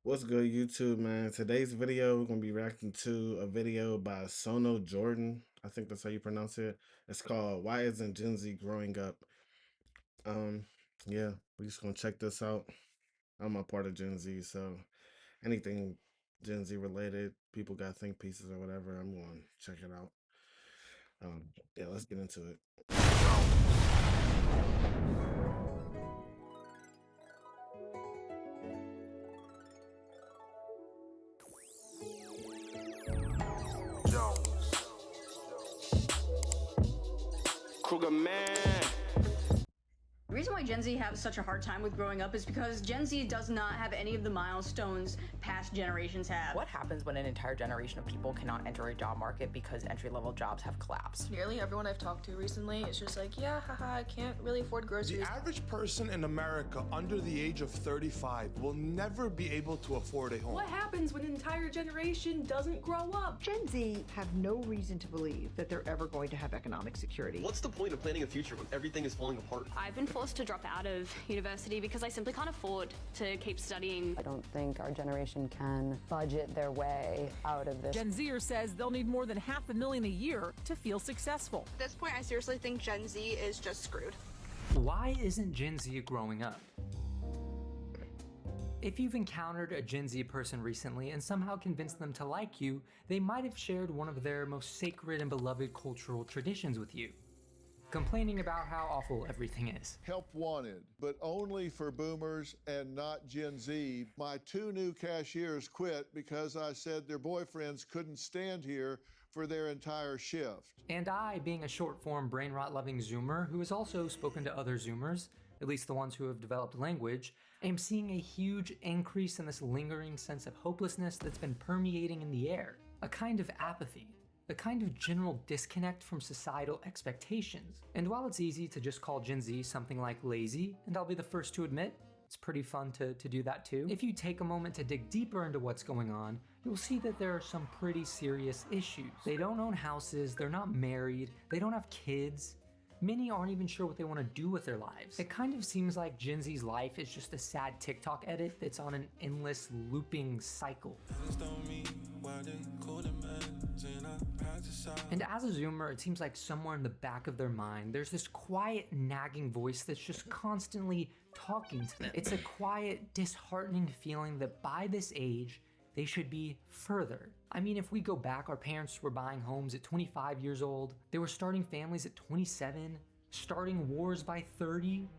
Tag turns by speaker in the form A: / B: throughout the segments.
A: What's good, YouTube, man? Today's video, we're gonna be reacting to a video by Sono Jordan. I think that's how you pronounce it. It's called "Why Isn't Gen Z Growing Up?" Um, yeah, we're just gonna check this out. I'm a part of Gen Z, so anything Gen Z related, people got think pieces or whatever, I'm going to check it out. Yeah, let's get into it.
B: Kruger man.
C: The reason why Gen Z have such a hard time with growing up is because Gen Z does not have any of the milestones past generations have.
D: What happens when an entire generation of people cannot enter a job market because entry-level jobs have collapsed?
E: Nearly everyone I've talked to recently is just like, yeah, haha, I can't really afford groceries.
F: The average person in America under the age of 35 will never be able to afford a home.
G: What happens when an entire generation doesn't grow up?
H: Gen Z have no reason to believe that they're ever going to have economic security.
I: What's the point of planning a future when everything is falling apart?
J: I've been forced to drop out of university because I simply can't afford to keep studying.
K: I don't think our generation can budget their way out of this.
G: Gen Zer says they'll need more than $500,000 a year to feel successful.
L: At this point, I seriously think Gen Z is just screwed.
M: Why isn't Gen Z growing up? If you've encountered a Gen Z person recently and somehow convinced them to like you, they might have shared one of their most sacred and beloved cultural traditions with you, complaining about how awful everything is.
N: Help wanted, but only for boomers and not Gen Z. My 2 new cashiers quit because I said their boyfriends couldn't stand here for their entire shift.
M: And I, being a short-form brain rot-loving Zoomer who has also spoken to other Zoomers, at least the ones who have developed language, am seeing a huge increase in this lingering sense of hopelessness that's been permeating in the air. A kind of apathy. A kind of general disconnect from societal expectations. And while it's easy to just call Gen Z something like lazy, and I'll be the first to admit, it's pretty fun to do that too, if you take a moment to dig deeper into what's going on, you'll see that there are some pretty serious issues. They don't own houses, they're not married, they don't have kids. Many aren't even sure what they want to do with their lives. It kind of seems like Gen Z's life is just a sad TikTok edit that's on an endless looping cycle. And as a Zoomer, it seems like somewhere in the back of their mind, there's this quiet, nagging voice that's just constantly talking to them. It's a quiet, disheartening feeling that by this age, they should be further. I mean, if we go back, our parents were buying homes at 25 years old. They were starting families at 27, starting wars by 30.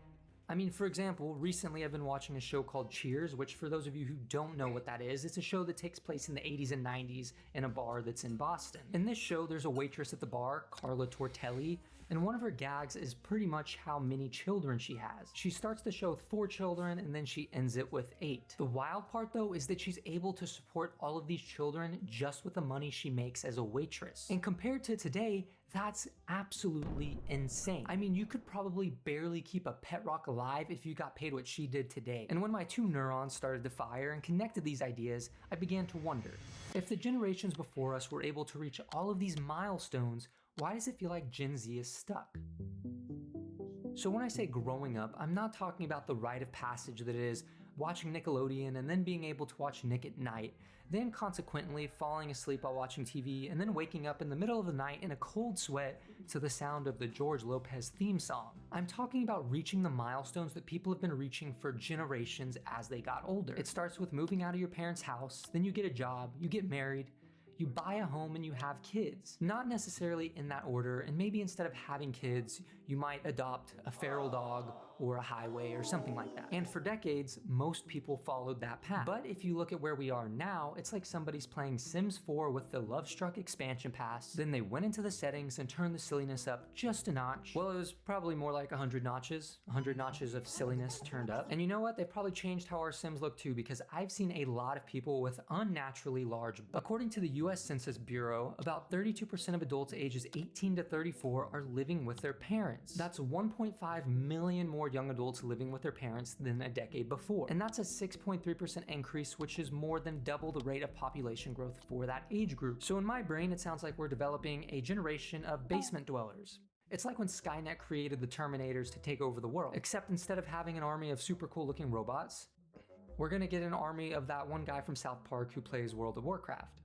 M: I mean, for example, recently I've been watching a show called Cheers, which for those of you who don't know what that is, it's a show that takes place in the 80s and 90s in a bar that's in Boston. In this show, there's a waitress at the bar, Carla Tortelli, and one of her gags is pretty much how many children she has. She starts the show with 4 children and then she ends it with 8. The wild part though is that she's able to support all of these children just with the money she makes as a waitress. And compared to today, that's absolutely insane. I mean, you could probably barely keep a pet rock alive if you got paid what she did today. And when my 2 neurons started to fire and connected these ideas, I began to wonder, if the generations before us were able to reach all of these milestones, why does it feel like Gen Z is stuck? So when I say growing up, I'm not talking about the rite of passage that is watching Nickelodeon and then being able to watch Nick at Night, then consequently falling asleep while watching TV and then waking up in the middle of the night in a cold sweat to the sound of the George Lopez theme song. I'm talking about reaching the milestones that people have been reaching for generations as they got older. It starts with moving out of your parents' house, then you get a job, you get married, you buy a home and you have kids. Not necessarily in that order, and maybe instead of having kids, you might adopt a feral dog or a highway or something like that. And for decades, most people followed that path. But if you look at where we are now, it's like somebody's playing Sims 4 with the Lovestruck expansion pass, then they went into the settings and turned the silliness up just a notch. Well, it was probably more like 100 notches of silliness turned up. And you know what? They probably changed how our Sims look too, because I've seen a lot of people with unnaturally large. According to the US Census Bureau, about 32% of adults ages 18 to 34 are living with their parents. That's 1.5 million more young adults living with their parents than a decade before. And that's a 6.3% increase, which is more than double the rate of population growth for that age group. So in my brain, it sounds like we're developing a generation of basement dwellers. It's like when Skynet created the Terminators to take over the world, except instead of having an army of super cool looking robots, We're gonna get an army of that one guy from South Park who plays World of Warcraft,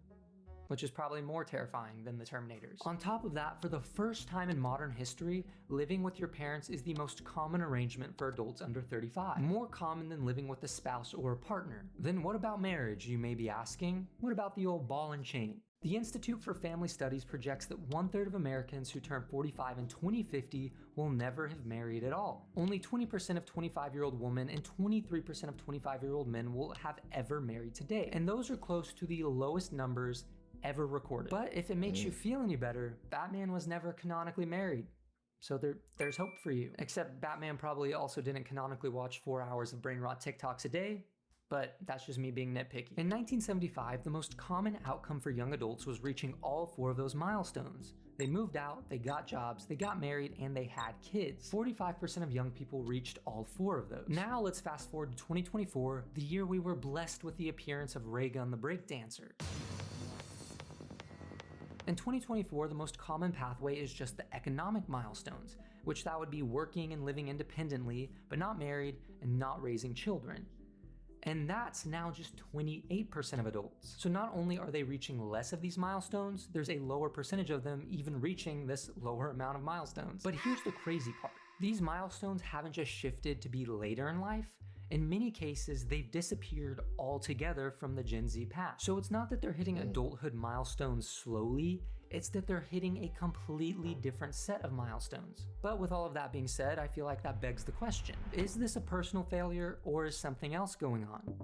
M: which is probably more terrifying than the Terminators. On top of that, for the first time in modern history, living with your parents is the most common arrangement for adults under 35. More common than living with a spouse or a partner. Then what about marriage, you may be asking? What about the old ball and chain? The Institute for Family Studies projects that 1/3 of Americans who turn 45 in 2050 will never have married at all. Only 20% of 25-year-old women and 23% of 25-year-old men will have ever married today. And those are close to the lowest numbers ever recorded. But if it makes you feel any better, Batman was never canonically married. So there's hope for you. Except Batman probably also didn't canonically watch 4 hours of brain rot TikToks a day, but that's just me being nitpicky. In 1975, the most common outcome for young adults was reaching all 4 of those milestones. They moved out, they got jobs, they got married, and they had kids. 45% of young people reached all 4 of those. Now let's fast forward to 2024, the year we were blessed with the appearance of Raygun the Breakdancer. In 2024, the most common pathway is just the economic milestones, which that would be working and living independently, but not married and not raising children. And that's now just 28% of adults. So not only are they reaching less of these milestones, there's a lower percentage of them even reaching this lower amount of milestones. But here's the crazy part. These milestones haven't just shifted to be later in life. In many cases, they've disappeared altogether from the Gen Z past. So it's not that they're hitting adulthood milestones slowly, it's that they're hitting a completely different set of milestones. But with all of that being said, I feel like that begs the question, is this a personal failure or is something else going on?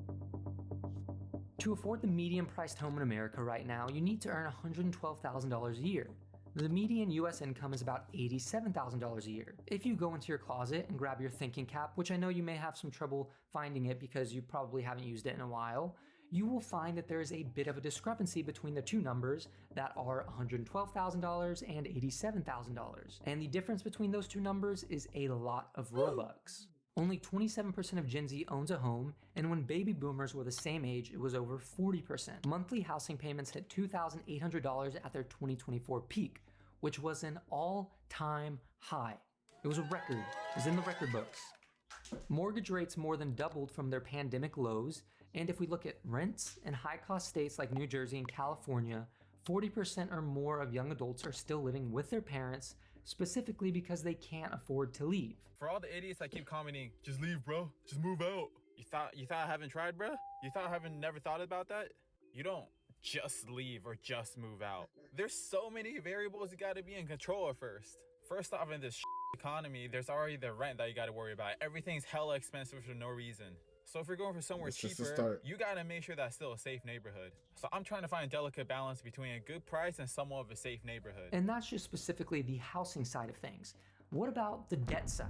M: To afford the median-priced home in America right now, you need to earn $112,000 a year. The median US income is about $87,000 a year. If you go into your closet and grab your thinking cap, which I know you may have some trouble finding it because you probably haven't used it in a while, you will find that there is a bit of a discrepancy between the two numbers that are $112,000 and $87,000. And the difference between those two numbers is a lot of Robux. Only 27% of Gen Z owns a home, and when baby boomers were the same age, it was over 40%. Monthly housing payments hit $2,800 at their 2024 peak, which was an all-time high. It was a record. It was in the record books. Mortgage rates more than doubled from their pandemic lows, and if we look at rents in high-cost states like New Jersey and California, 40% or more of young adults are still living with their parents, specifically because they can't afford to leave.
O: For all the idiots that keep commenting, just leave, bro, just move out. You thought I haven't tried, bro? You thought I haven't never thought about that? You don't just leave or just move out. There's so many variables you gotta be in control of first. First off, in this economy, there's already the rent that you gotta worry about. Everything's hella expensive for no reason. So if you're going for somewhere cheaper, you gotta make sure that's still a safe neighborhood. So I'm trying to find a delicate balance between a good price and somewhat of a safe neighborhood.
M: And that's just specifically the housing side of things. What about the debt side?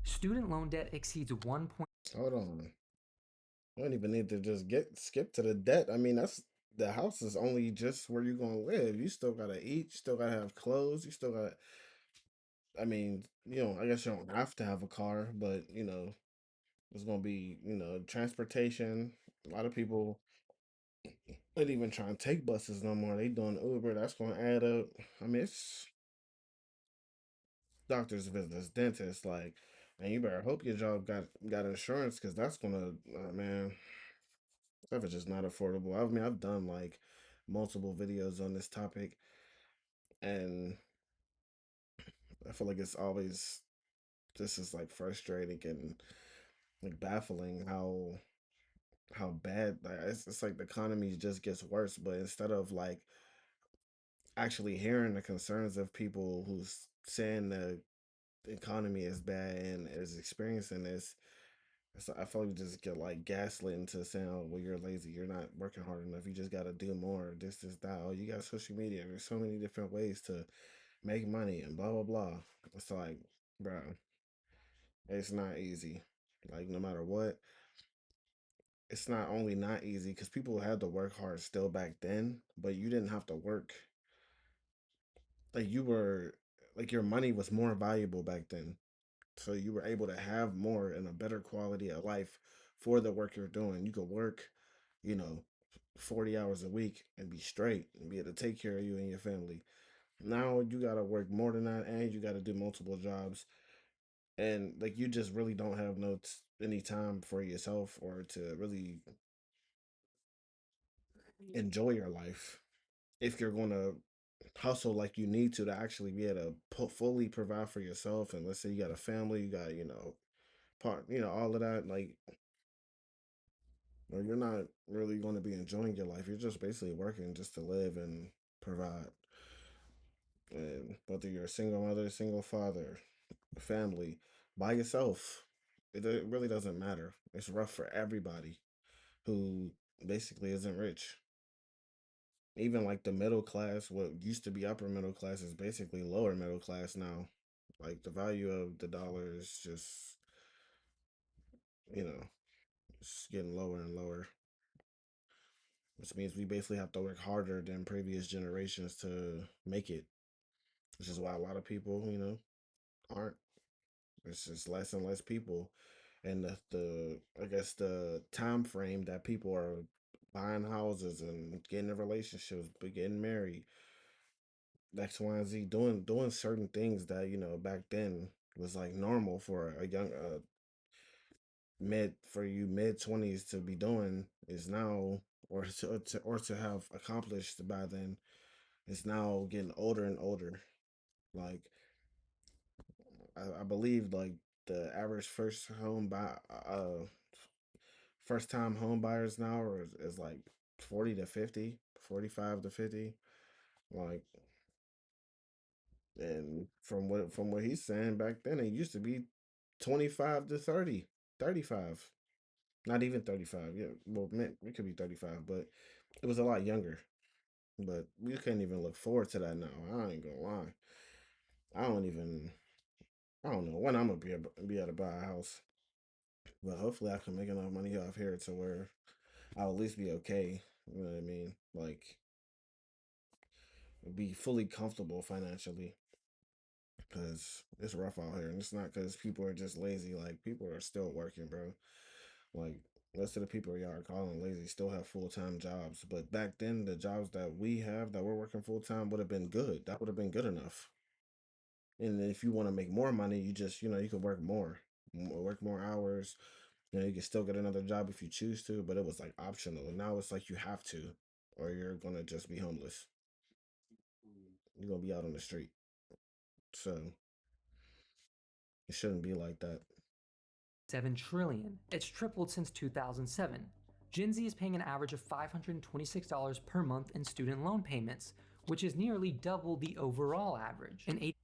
M: Student loan debt exceeds 1.
A: Hold on. You don't even need to just skip to the debt. I mean, the house is only just where you're gonna live. You still gotta eat, you still gotta have clothes, you still gotta, I mean, I guess you don't have to have a car, but there's gonna be, transportation. A lot of people ain't even trying to take buses no more. They doing Uber. That's gonna add up. I mean, it's doctor's visits, dentists. Like, man, you better hope your job got insurance, because that's gonna, man, stuff is just not affordable. I mean, I've done like multiple videos on this topic, and I feel like it's always just as like frustrating and like baffling how bad, like, it's like the economy just gets worse. But instead of like actually hearing the concerns of people who's saying the economy is bad and is experiencing this, I feel like we just get like gaslit into saying, oh, well, you're lazy, you're not working hard enough, you just got to do more, this, that. Oh, you got social media, there's so many different ways to make money and blah blah blah. It's like, bro, it's not easy. Like, no matter what, it's not only not easy because people had to work hard still back then, but you didn't have to work. Like, your money was more valuable back then. So you were able to have more and a better quality of life for the work you're doing. You could work, 40 hours a week and be straight and be able to take care of you and your family. Now you got to work more than that, and you got to do multiple jobs. And like, you just really don't have any time for yourself or to really enjoy your life if you're going to hustle like you need to actually be able to fully provide for yourself. And let's say you got a family, you got, all of that, like, or you're not really going to be enjoying your life. You're just basically working just to live and provide. And whether you're a single mother, single father, family, by yourself, it really doesn't matter. It's rough for everybody who basically isn't rich. Even like the middle class, what used to be upper middle class is basically lower middle class now. Like the value of the dollar is just, it's getting lower and lower. Which means we basically have to work harder than previous generations to make it. Which is why a lot of people, aren't. It's just less and less people. And the I guess the time frame that people are buying houses and getting in relationships, but getting married, X, Y, and Z, doing certain things that, back then was like normal for a young mid-20s to be doing is now, or to have accomplished by then, is now getting older and older. Like I believe like the average first time home buyers now is like 40 to 50, 45 to 50. Like, and from what he's saying, back then it used to be 25 to 30, 35. Not even 35. Yeah, well, man, it could be 35, but it was a lot younger. But we can't even look forward to that now. I ain't gonna lie. I don't even. I don't know when I'm gonna be able to buy a house, but hopefully I can make enough money off here to where I'll at least be okay. You know what I mean? Like, be fully comfortable financially, because it's rough out here, and it's not because people are just lazy. Like, people are still working, bro. Like, most of the people y'all are calling lazy still have full-time jobs. But back then, the jobs that we have that we're working full-time would have been good. That would have been good enough. And if you want to make more money, you just, you could work more hours. You can still get another job if you choose to, but it was like optional. And now it's like you have to, or you're going to just be homeless. You're going to be out on the street. So it shouldn't be like that.
M: 7 trillion. It's tripled since 2007. Gen Z is paying an average of $526 per month in student loan payments, which is nearly double the overall average. And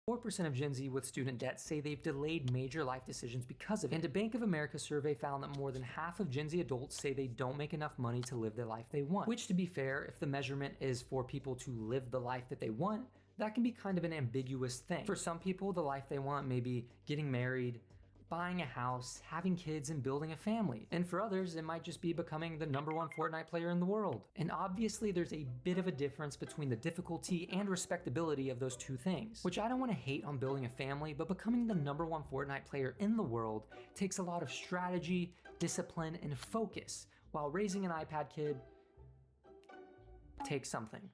M: 4% of Gen Z with student debt say they've delayed major life decisions because of it. And a Bank of America survey found that more than half of Gen Z adults say they don't make enough money to live the life they want. Which, to be fair, if the measurement is for people to live the life that they want, that can be kind of an ambiguous thing. For some people, the life they want may be getting married, buying a house, having kids, and building a family. And for others, it might just be becoming the #1 Fortnite player in the world. And obviously there's a bit of a difference between the difficulty and respectability of those two things. Which I don't want to hate on building a family, but becoming the #1 Fortnite player in the world takes a lot of strategy, discipline, and focus, while raising an iPad kid takes something.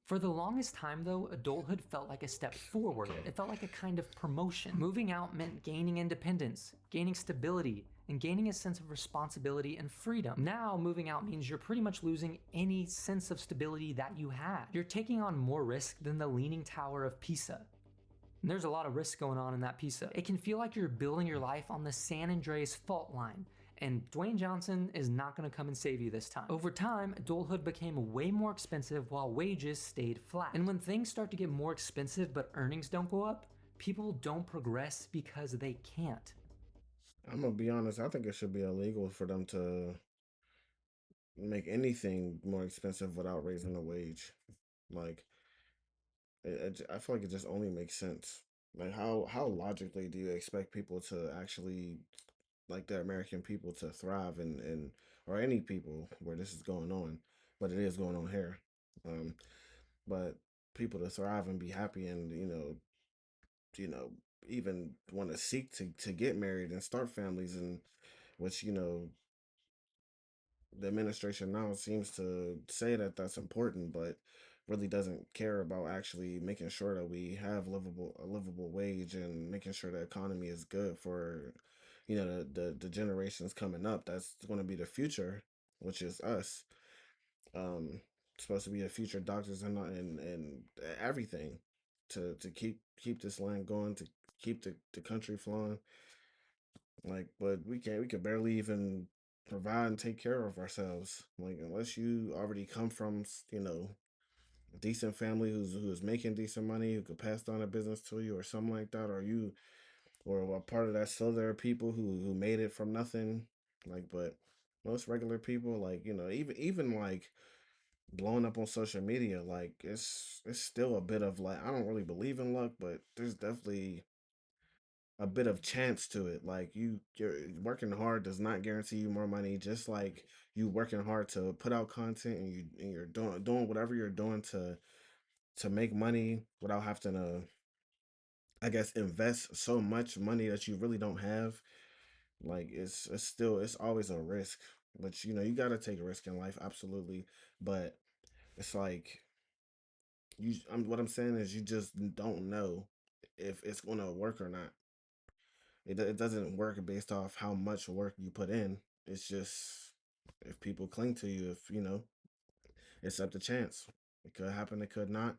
M: For the longest time though, adulthood felt like a step forward. It felt like a kind of promotion. Moving out meant gaining independence, gaining stability, and gaining a sense of responsibility and freedom. Now, moving out means you're pretty much losing any sense of stability that you had. You're taking on more risk than the Leaning Tower of Pisa. And there's a lot of risk going on in that Pisa. It can feel like you're building your life on the San Andreas fault line, and Dwayne Johnson is not going to come and save you this time. Over time, adulthood became way more expensive while wages stayed flat. And when things start to get more expensive but earnings don't go up, people don't progress because they can't.
A: I'm going to be honest, I think it should be illegal for them to make anything more expensive without raising the wage. Like, I feel like it just only makes sense. Like, how logically do you expect people to actually, like the American people, to thrive or any people where this is going on, but it is going on here. but people to thrive and be happy and you know, even want to seek to get married and start families, and which the administration now seems to say that that's important, but really doesn't care about actually making sure that we have a livable wage and making sure the economy is good for the generations coming up. That's going to be the future, which is us. Um, Supposed to be the future doctors and everything to keep this land going, to keep the country flowing. Like, but we could barely even provide and take care of ourselves. Like, unless you already come from, a decent family who's making decent money, who could pass down a business to you or something like that, or a part of that slither of people who made it from nothing. Like, but most regular people, like, even like blowing up on social media, like it's still a bit of like, I don't really believe in luck, but there's definitely a bit of chance to it. Like, you're working hard does not guarantee you more money. Just like you working hard to put out content, and you're doing whatever you're doing to make money without having to, I guess, invest so much money that you really don't have. Like, it's always a risk. But you gotta take a risk in life, absolutely. But it's like, what I'm saying is, you just don't know if it's gonna work or not. It doesn't work based off how much work you put in. It's just, if people cling to you, if it's up to chance. It could happen, it could not.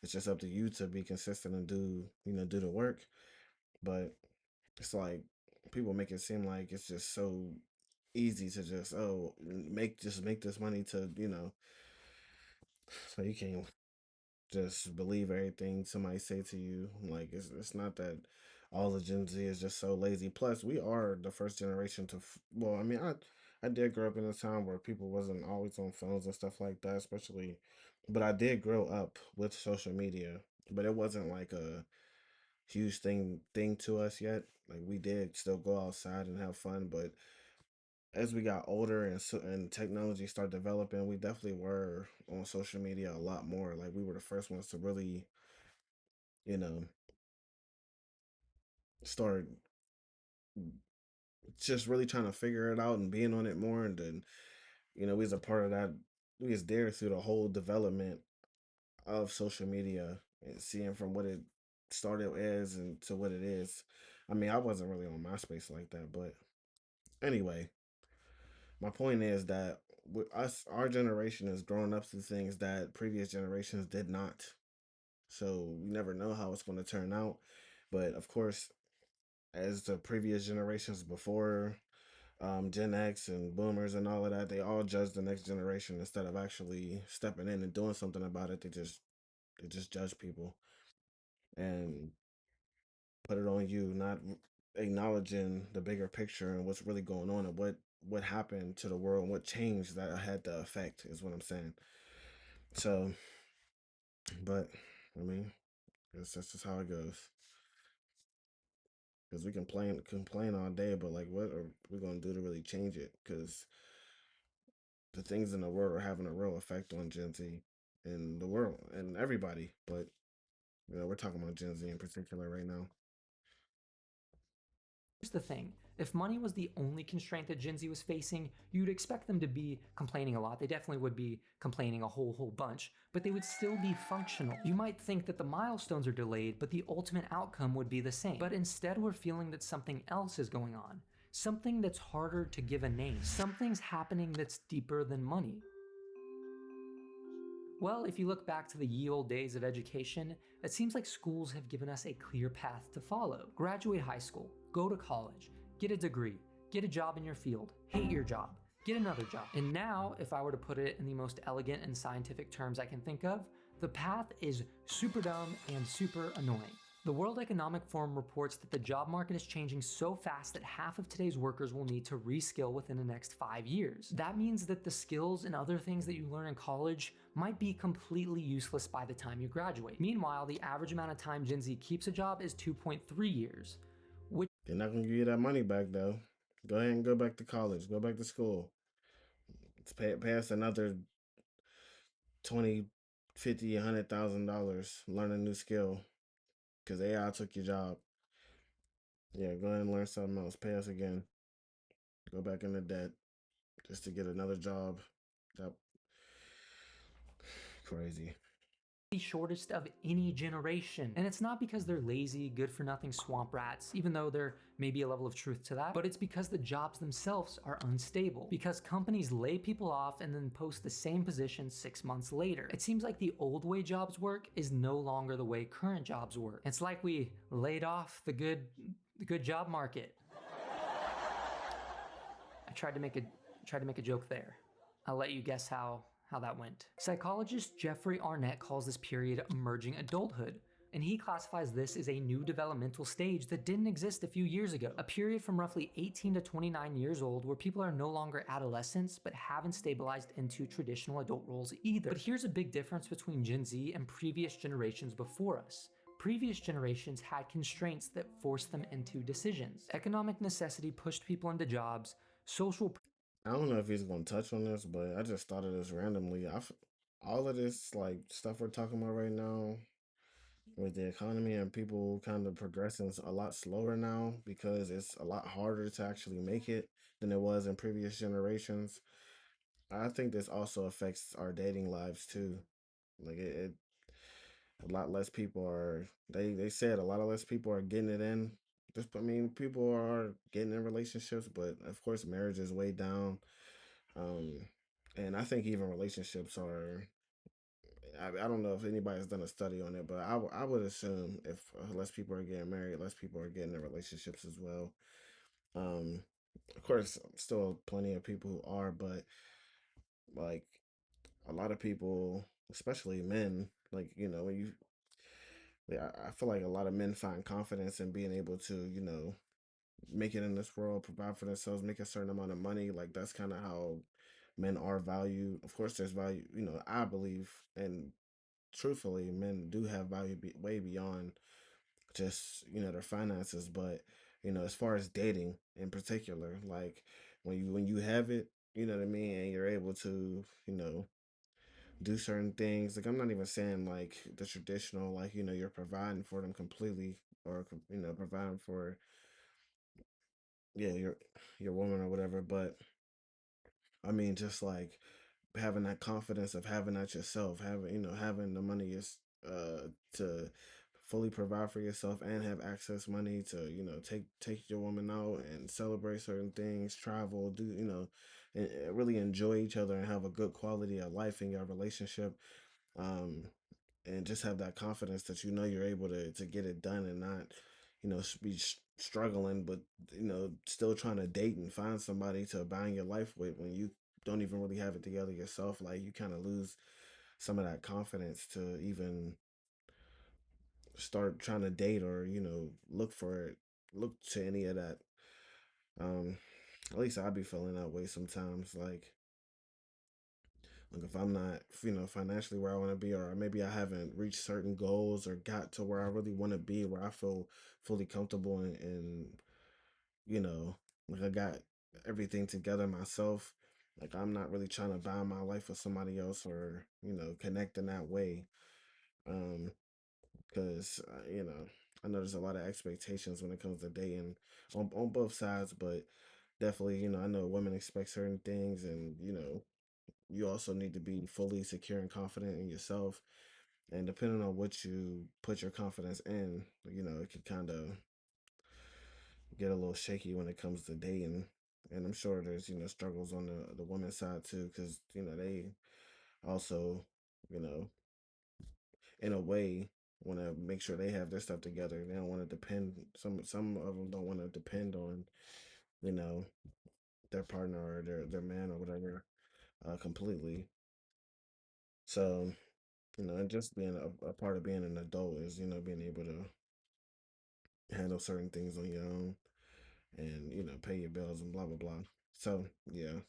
A: It's just up to you to be consistent and do the work. But it's like, people make it seem like it's just so easy to just, make this money to, so you can't just believe everything somebody say to you. Like, it's not that all of Gen Z is just so lazy. Plus, we are the first generation to. Well, I mean, I did grow up in a time where people wasn't always on phones and stuff like that, especially. But I did grow up with social media, but it wasn't like a huge thing to us yet. Like, we did still go outside and have fun, but as we got older and technology started developing, we definitely were on social media a lot more. Like, we were the first ones to really, you know, start just really trying to figure it out and being on it more. And then, we was a part of that. We was there through the whole development of social media and seeing from what it started as and to what it is. I mean, I wasn't really on MySpace like that, but anyway, my point is that with us, our generation is growing up through things that previous generations did not. So we never know how it's going to turn out. But of course, as the previous generations before, Gen X and Boomers and all of that, they all judge the next generation instead of actually stepping in and doing something about it. They just judge people and put it on you, not acknowledging the bigger picture and what's really going on and what happened to the world and what changed that had the effect, is what I'm saying. So, but I mean, that's just how it goes. Because we complain all day, but like, what are we gonna do to really change it? Because the things in the world are having a real effect on Gen Z and the world and everybody. But we're talking about Gen Z in particular right now.
M: Here's the thing. If money was the only constraint that Gen Z was facing, you'd expect them to be complaining a lot. They definitely would be complaining a whole bunch, but they would still be functional. You might think that the milestones are delayed, but the ultimate outcome would be the same. But instead, we're feeling that something else is going on. Something that's harder to give a name. Something's happening that's deeper than money. Well, if you look back to the ye olde days of education, it seems like schools have given us a clear path to follow. Graduate high school, go to college, get a degree, get a job in your field, hate your job, get another job. And now, if I were to put it in the most elegant and scientific terms I can think of, the path is super dumb and super annoying. The World Economic Forum reports that the job market is changing so fast that half of today's workers will need to reskill within the next 5 years. That means that the skills and other things that you learn in college might be completely useless by the time you graduate. Meanwhile, the average amount of time Gen Z keeps a job is 2.3 years.
A: They're not gonna give you that money back though. Go ahead and go back to college. Go back to school. It's past another 20, $50,000, $100,000, learn a new skill because AI took your job. Yeah, go ahead and learn something else. Pay us again. Go back into debt just to get another job. That crazy.
M: The shortest of any generation. And it's not because they're lazy, good for nothing swamp rats, even though there may be a level of truth to that, but it's because the jobs themselves are unstable. Because companies lay people off and then post the same position 6 months later. It seems like the old way jobs work is no longer the way current jobs work. It's like we laid off the good job market. I tried to make a joke there. I'll let you guess how that went. Psychologist Jeffrey Arnett calls this period emerging adulthood, and he classifies this as a new developmental stage that didn't exist a few years ago. A period from roughly 18 to 29 years old where people are no longer adolescents but haven't stabilized into traditional adult roles either. But here's a big difference between Gen Z and previous generations before us. Previous generations had constraints that forced them into decisions. Economic necessity pushed people into jobs, social
A: I don't know if he's going to touch on this, but I just thought of this randomly. All of this like stuff we're talking about right now with the economy and people kind of progressing a lot slower now because it's a lot harder to actually make it than it was in previous generations. I think this also affects our dating lives too. Like a lot less people are they said a lot of less people are getting it in. Just I mean, people are getting in relationships, but of course, marriage is way down. Um, and I think even relationships are. I don't know if anybody's done a study on it, but I would assume if less people are getting married, less people are getting in relationships as well. Um, of course, still plenty of people who are, but like a lot of people, especially men, like when you yeah, I feel like a lot of men find confidence in being able to, make it in this world, provide for themselves, make a certain amount of money. Like that's kind of how men are valued. Of course, there's value, I believe, and truthfully, men do have value way beyond just, their finances. But, as far as dating in particular, like when you have it, you know what I mean, and you're able to, do certain things. Like I'm not even saying like the traditional, like you're providing for them completely, or providing for yeah your woman or whatever. But I mean, just like having that confidence of having that yourself, having the money is to fully provide for yourself and have access money to take your woman out and celebrate certain things, travel, do and really enjoy each other and have a good quality of life in your relationship. um and just have that confidence that you're able to get it done and not be struggling, but still trying to date and find somebody to bind your life with when you don't even really have it together yourself. Like you kind of lose some of that confidence to even start trying to date or look to any of that. um at least I'd be feeling that way sometimes. Like if I'm not, financially where I want to be, or maybe I haven't reached certain goals or got to where I really want to be, where I feel fully comfortable and like I got everything together myself. Like I'm not really trying to bind my life with somebody else or connect in that way. Um, because I know there's a lot of expectations when it comes to dating on both sides, but definitely I know women expect certain things, and you also need to be fully secure and confident in yourself. And depending on what you put your confidence in, it can kind of get a little shaky when it comes to dating. And I'm sure there's, struggles on the women's side too, because, they also, you know, in a way want to make sure they have their stuff together. They don't want to depend, some of them don't want to depend on, you know, their partner or their man or whatever completely. So, and just being a part of being an adult is, being able to handle certain things on your own and, pay your bills and blah, blah, blah. So, yeah.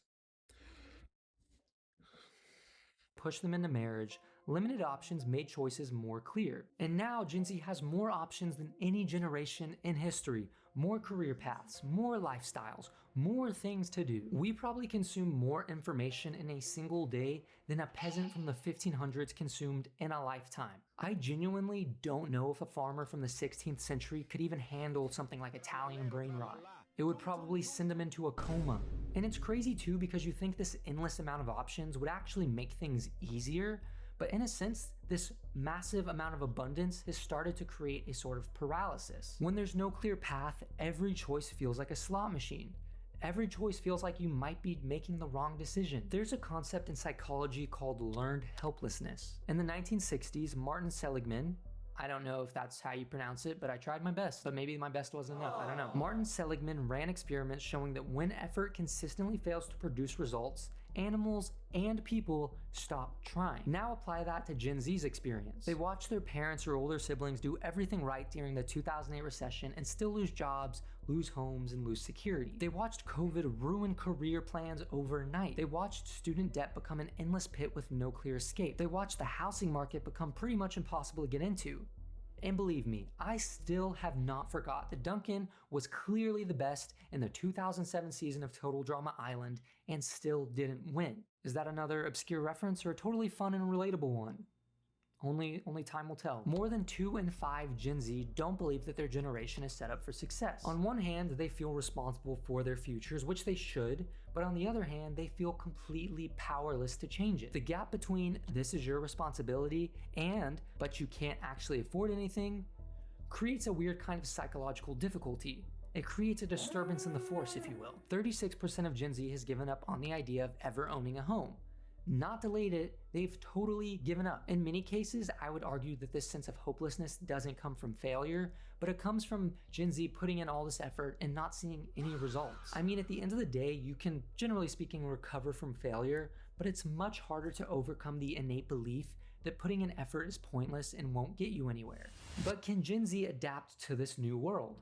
M: push them into marriage, limited options made choices more clear. And now Gen Z has more options than any generation in history. More career paths, more lifestyles, more things to do. We probably consume more information in a single day than a peasant from the 1500s consumed in a lifetime. I genuinely don't know if a farmer from the 16th century could even handle something like Italian brain rot. It would probably send him into a coma. And it's crazy too, because you think this endless amount of options would actually make things easier, but in a sense, this massive amount of abundance has started to create a sort of paralysis. When there's no clear path, every choice feels like a slot machine. Every choice feels like you might be making the wrong decision. There's a concept in psychology called learned helplessness. In the 1960s, Martin Seligman, I don't know if that's how you pronounce it, but I tried my best, but maybe my best wasn't enough, I don't know. Martin Seligman ran experiments showing that when effort consistently fails to produce results, animals and people stop trying. Now apply that to Gen Z's experience. They watch their parents or older siblings do everything right during the 2008 recession and still lose jobs, lose homes, and lose security. They watched COVID ruin career plans overnight. They watched student debt become an endless pit with no clear escape. They watched the housing market become pretty much impossible to get into. And believe me, I still have not forgot that Duncan was clearly the best in the 2007 season of Total Drama Island and still didn't win. Is that another obscure reference or a totally fun and relatable one? Only time will tell. More than 2 in 5 Gen Z don't believe that their generation is set up for success. On one hand, they feel responsible for their futures, which they should, but on the other hand, they feel completely powerless to change it. The gap between "this is your responsibility" and "but you can't actually afford anything" creates a weird kind of psychological difficulty. It creates a disturbance in the force, if you will. 36% of Gen Z has given up on the idea of ever owning a home. Not delayed it, they've totally given up. In many cases, I would argue that this sense of hopelessness doesn't come from failure, but it comes from Gen Z putting in all this effort and not seeing any results. I mean, at the end of the day, you can, generally speaking, recover from failure, but it's much harder to overcome the innate belief that putting in effort is pointless and won't get you anywhere. But can Gen Z adapt to this new world?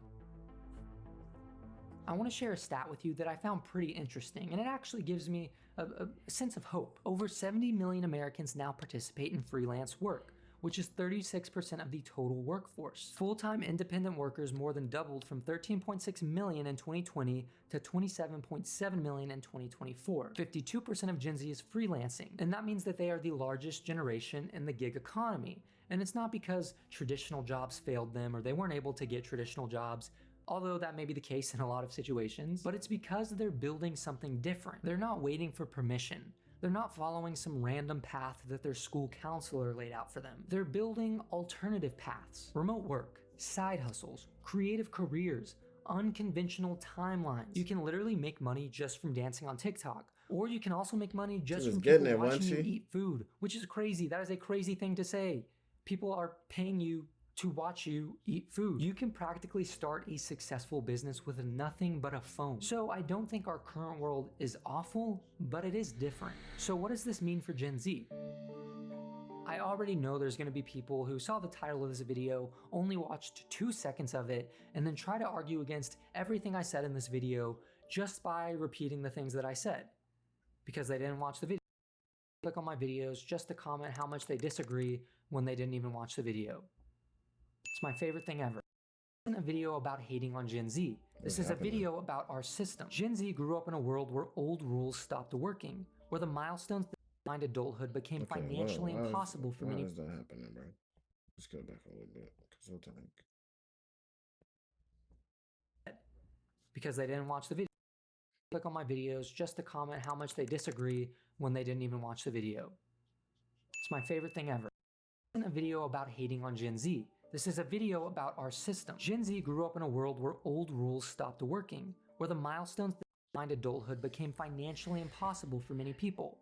M: I want to share a stat with you that I found pretty interesting, and it actually gives me a sense of hope. Over 70 million Americans now participate in freelance work, which is 36% of the total workforce. Full-time independent workers more than doubled from 13.6 million in 2020 to 27.7 million in 2024. 52% of Gen Z is freelancing, and that means that they are the largest generation in the gig economy. And it's not because traditional jobs failed them or they weren't able to get traditional jobs, although that may be the case in a lot of situations, but it's because they're building something different. They're not waiting for permission. They're not following some random path that their school counselor laid out for them. They're building alternative paths, remote work, side hustles, creative careers, unconventional timelines. You can literally make money just from dancing on TikTok, or you can also make money just from people watching you eat food, which is crazy. That is a crazy thing to say. People are paying you to watch you eat food. You can practically start a successful business with nothing but a phone. So I don't think our current world is awful, but it is different. So what does this mean for Gen Z? I already know there's going to be people who saw the title of this video, only watched 2 seconds of it, and then try to argue against everything I said in this video just by repeating the things that I said, because they didn't watch the video. Click on my videos just to comment how much they disagree when they didn't even watch the video. It's my favorite thing ever. This isn't a video about hating on Gen Z. This is a video about our system. Gen Z grew up in a world where old rules stopped working, where the milestones that defined adulthood became financially impossible for many.
A: Why is that happening, bro? Let's go back a little bit.
M: Because they didn't watch the video. Click on my videos just to comment how much they disagree when they didn't even watch the video. It's my favorite thing ever. This isn't a video about hating on Gen Z. This is a video about our system. Gen Z grew up in a world where old rules stopped working, where the milestones that defined adulthood became financially impossible for many people,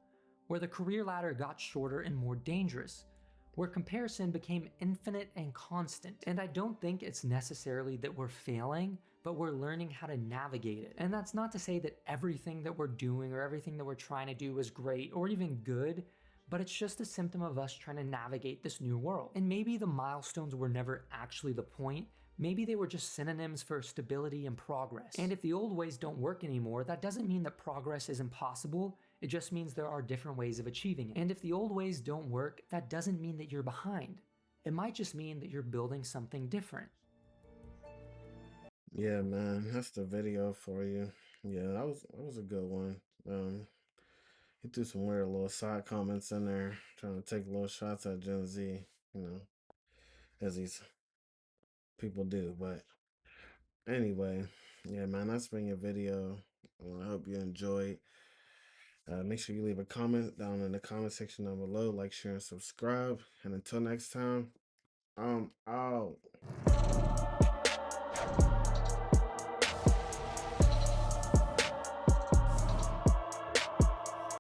M: where the career ladder got shorter and more dangerous, where comparison became infinite and constant. And I don't think it's necessarily that we're failing, but we're learning how to navigate it. And that's not to say that everything that we're doing or everything that we're trying to do is great or even good, but it's just a symptom of us trying to navigate this new world. And maybe the milestones were never actually the point. Maybe they were just synonyms for stability and progress. And if the old ways don't work anymore, that doesn't mean that progress is impossible. It just means there are different ways of achieving it. And if the old ways don't work, that doesn't mean that you're behind. It might just mean that you're building something different.
A: Yeah, man, that's the video for you. Yeah, that was a good one. He threw some weird little side comments in there, trying to take little shots at Gen Z, you know, as these people do. But anyway, yeah, man, that's been your video. I hope you enjoyed. Make sure you leave a comment down in the comment section down below, like, share, and subscribe. And until next time, I'm out.